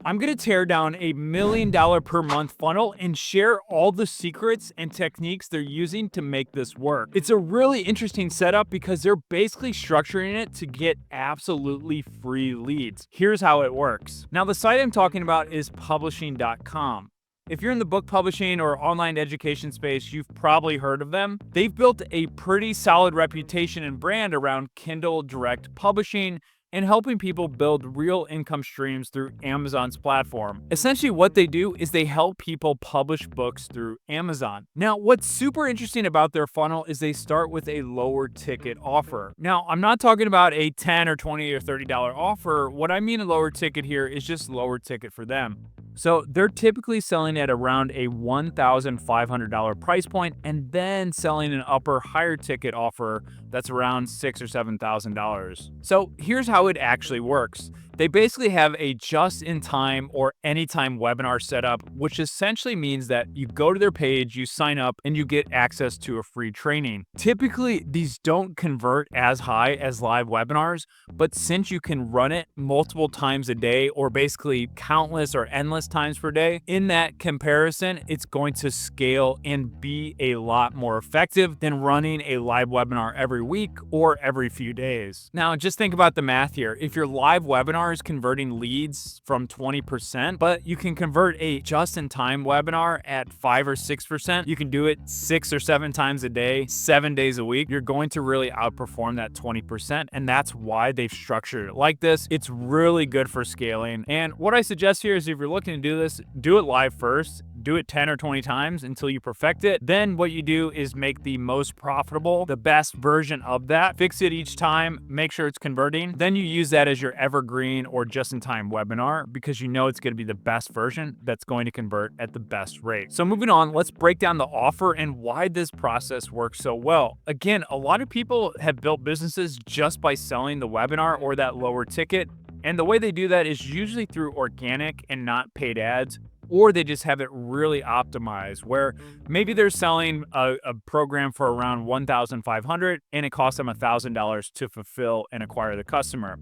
I'm going to tear down a $1 million per month funnel and share all the secrets and techniques they're using to make this work. It's a really interesting setup because they're basically structuring it to get absolutely free leads. Here's how it works. Now, the site I'm talking about is publishing.com. If you're in the book publishing or online education space, you've probably heard of them. They've built a pretty solid reputation and brand around Kindle Direct Publishing and helping people build real income streams through Amazon's platform. Essentially, what they do is they help people publish books through Amazon. Now, what's super interesting about their funnel is they start with a lower ticket offer. Now, I'm not talking about a $10 or $20 or $30 offer. What I mean a lower ticket here is just lower ticket for them. So they're typically selling at around a $1,500 price point and then selling an upper higher ticket offer that's around $6,000 or $7,000. So here's how it actually works. They basically have a just-in-time or anytime webinar setup, which essentially means that you go to their page, you sign up, and you get access to a free training. Typically, these don't convert as high as live webinars, but since you can run it multiple times a day or basically countless or endless times per day, in that comparison, it's going to scale and be a lot more effective than running a live webinar every week or every few days. Now, just think about the math here. If your live webinar is converting leads from 20%, but you can convert a just-in-time webinar at 5 or 6%, you can do it 6 or 7 times a day, 7 days a week, you're going to really outperform that 20%. And that's why they've structured it like this. It's really good for scaling. And what I suggest here is if you're looking to do this, do it live first. Do it 10 or 20 times until you perfect it. Then what you do is make the most profitable, the best version of that, fix it each time, make sure it's converting. Then you use that as your evergreen or just-in-time webinar because you know it's going to be the best version that's going to convert at the best rate. So moving on, let's break down the offer and why this process works so well. Again, a lot of people have built businesses just by selling the webinar or that lower ticket. And the way they do that is usually through organic and not paid ads, or they just have it really optimized where maybe they're selling a program for around $1,500 and it costs them $1,000 to fulfill and acquire the customer.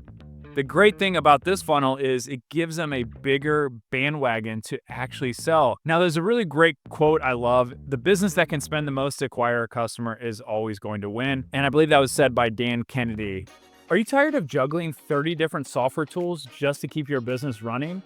The great thing about this funnel is it gives them a bigger bandwagon to actually sell. Now, there's a really great quote I love. The business that can spend the most to acquire a customer is always going to win. And I believe that was said by Dan Kennedy. Are you tired of juggling 30 different software tools just to keep your business running?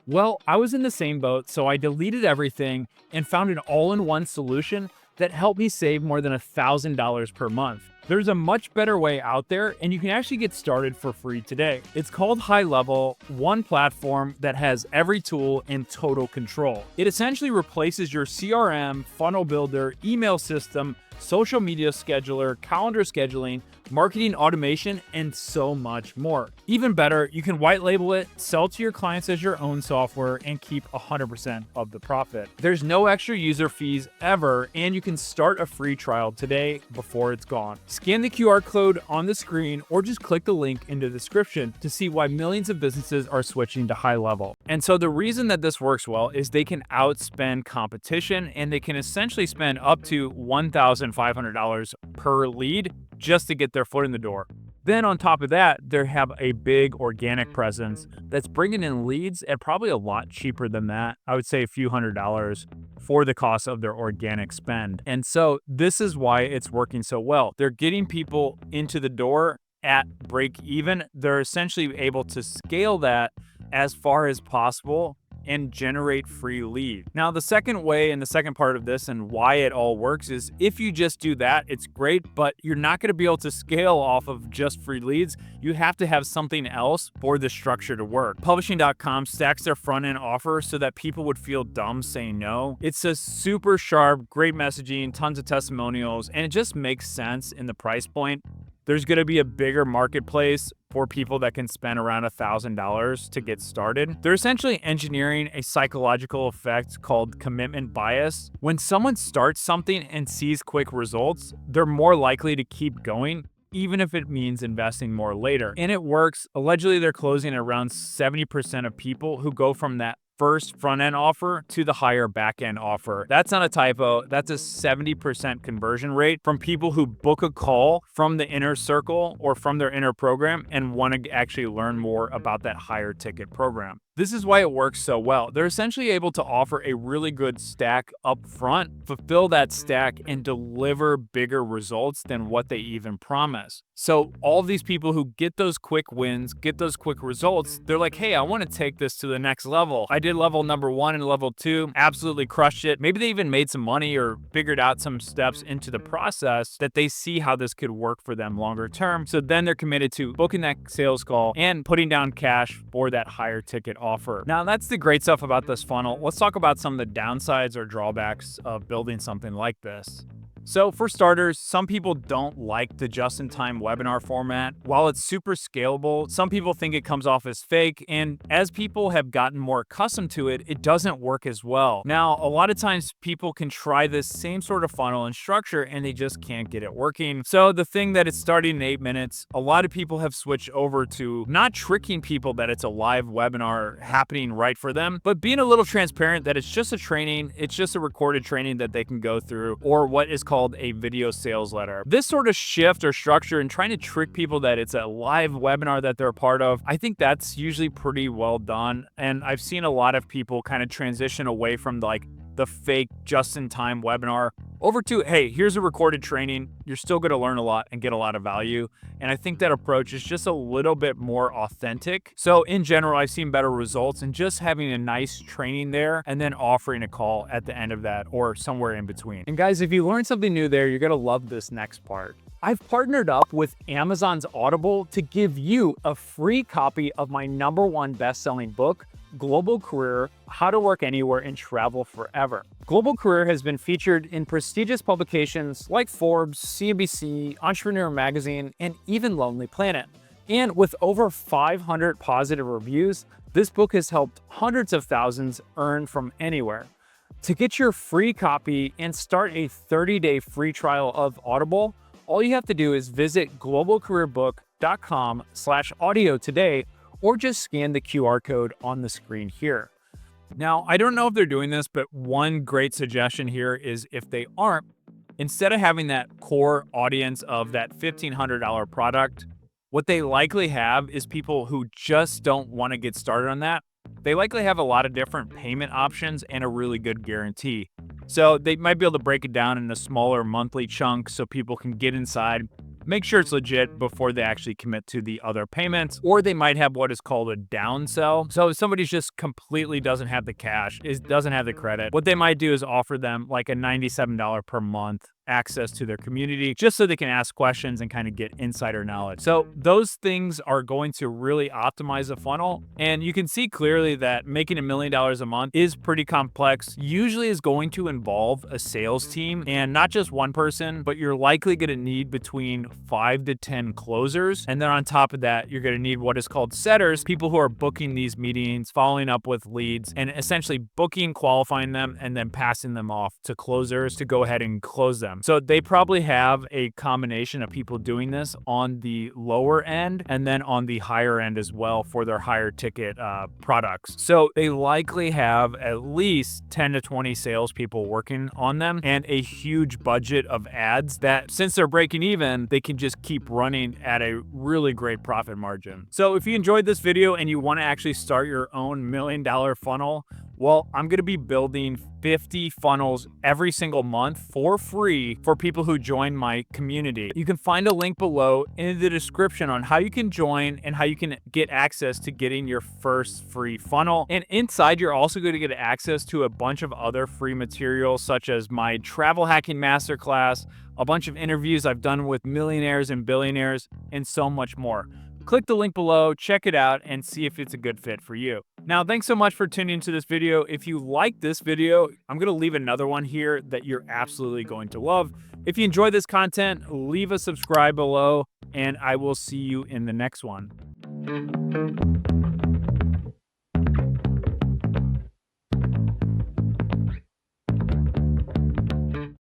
Well, I was in the same boat, so I deleted everything and found an all-in-one solution that helped me save more than $1,000 per month. There's a much better way out there, and you can actually get started for free today. It's called High Level, one platform that has every tool in total control. It essentially replaces your CRM, funnel builder, email system, social media scheduler, calendar scheduling, marketing automation, and so much more. Even better, you can white label it, sell to your clients as your own software, and keep 100% of the profit. There's no extra user fees ever, and you can start a free trial today before it's gone. Scan the QR code on the screen or just click the link in the description to see why millions of businesses are switching to High Level. And so the reason that this works well is they can outspend competition, and they can essentially spend up to $1,500 per lead just to get their foot in the door. Then on top of that, they have a big organic presence that's bringing in leads at probably a lot cheaper than that. I would say a few $100s for the cost of their organic spend. And so this is why it's working so well. They're getting people into the door at break even. They're essentially able to scale that as far as possible and generate free lead. Now, the second way and the second part of this and why it all works is if you just do that, it's great, but you're not going to be able to scale off of just free leads. You have to have something else for the structure to work. Publishing.com stacks their front end offer so that people would feel dumb saying no. It's a super sharp, great messaging, tons of testimonials, and it just makes sense in the price point. There's going to be a bigger marketplace for people that can spend around $1,000 to get started. They're essentially engineering a psychological effect called commitment bias. When someone starts something and sees quick results, they're more likely to keep going, even if it means investing more later. And it works. Allegedly, they're closing at around 70% of people who go from that first front-end offer to the higher back-end offer. That's not a typo. That's a 70% conversion rate from people who book a call from the inner circle or from their inner program and want to actually learn more about that higher ticket program. This is why it works so well. They're essentially able to offer a really good stack up front, fulfill that stack, and deliver bigger results than what they even promise. So all of these people who get those quick wins, get those quick results, they're like, hey, I want to take this to the next level. I did level number 1 and level 2, absolutely crushed it. Maybe they even made some money or figured out some steps into the process that they see how this could work for them longer term. So then they're committed to booking that sales call and putting down cash for that higher ticket offer. Now, that's the great stuff about this funnel. Let's talk about some of the downsides or drawbacks of building something like this. So for starters, some people don't like the just-in-time webinar format. While it's super scalable, some people think it comes off as fake, and as people have gotten more accustomed to it, it doesn't work as well. Now, a lot of times people can try this same sort of funnel and structure and they just can't get it working. So the thing that it's starting in 8 minutes, a lot of people have switched over to not tricking people that it's a live webinar happening right for them, but being a little transparent that it's just a training, it's just a recorded training that they can go through, or what is called a video sales letter. This sort of shift or structure and trying to trick people that it's a live webinar that they're a part of, I think that's usually pretty well done. And I've seen a lot of people kind of transition away from like the fake just-in-time webinar over to, hey, here's a recorded training. You're still going to learn a lot and get a lot of value. And I think that approach is just a little bit more authentic. So in general, I've seen better results in just having a nice training there and then offering a call at the end of that or somewhere in between. And guys, if you learned something new there, you're going to love this next part. I've partnered up with Amazon's Audible to give you a free copy of my #1 best-selling book, Global Career: How to Work Anywhere and Travel Forever. Global Career has been featured in prestigious publications like Forbes, CNBC, Entrepreneur Magazine, and even Lonely Planet. And with over 500 positive reviews, this book has helped hundreds of thousands earn from anywhere. To get your free copy and start a 30-day free trial of Audible, all you have to do is visit globalcareerbook.com/audio today, or just scan the QR code on the screen here. Now, I don't know if they're doing this, but one great suggestion here is if they aren't, instead of having that core audience of that $1,500 product, what they likely have is people who just don't want to get started on that. They likely have a lot of different payment options and a really good guarantee. So they might be able to break it down into smaller monthly chunks so people can get inside, make sure it's legit before they actually commit to the other payments, or they might have what is called a downsell. So if somebody just completely doesn't have the cash, doesn't have the credit, what they might do is offer them like a $97 per month access to their community just so they can ask questions and kind of get insider knowledge. So those things are going to really optimize the funnel. And you can see clearly that making $1 million a month is pretty complex, usually is going to involve a sales team, and not just one person, but you're likely going to need between 5 to 10 closers. And then on top of that, you're going to need what is called setters, people who are booking these meetings, following up with leads, and essentially booking, qualifying them, and then passing them off to closers to go ahead and close them. So they probably have a combination of people doing this on the lower end and then on the higher end as well for their higher ticket products. So they likely have at least 10 to 20 salespeople working on them and a huge budget of ads that, since they're breaking even, they can just keep running at a really great profit margin. So if you enjoyed this video and you want to actually start your own $1 million funnel, well, I'm going to be building 50 funnels every single month for free for people who join my community. You can find a link below in the description on how you can join and how you can get access to getting your first free funnel. And inside, you're also going to get access to a bunch of other free materials, such as my travel hacking masterclass, a bunch of interviews I've done with millionaires and billionaires, and so much more. Click the link below, check it out, and see if it's a good fit for you. Now, thanks so much for tuning into this video. If you like this video, I'm going to leave another one here that you're absolutely going to love. If you enjoy this content, leave a subscribe below, and I will see you in the next one.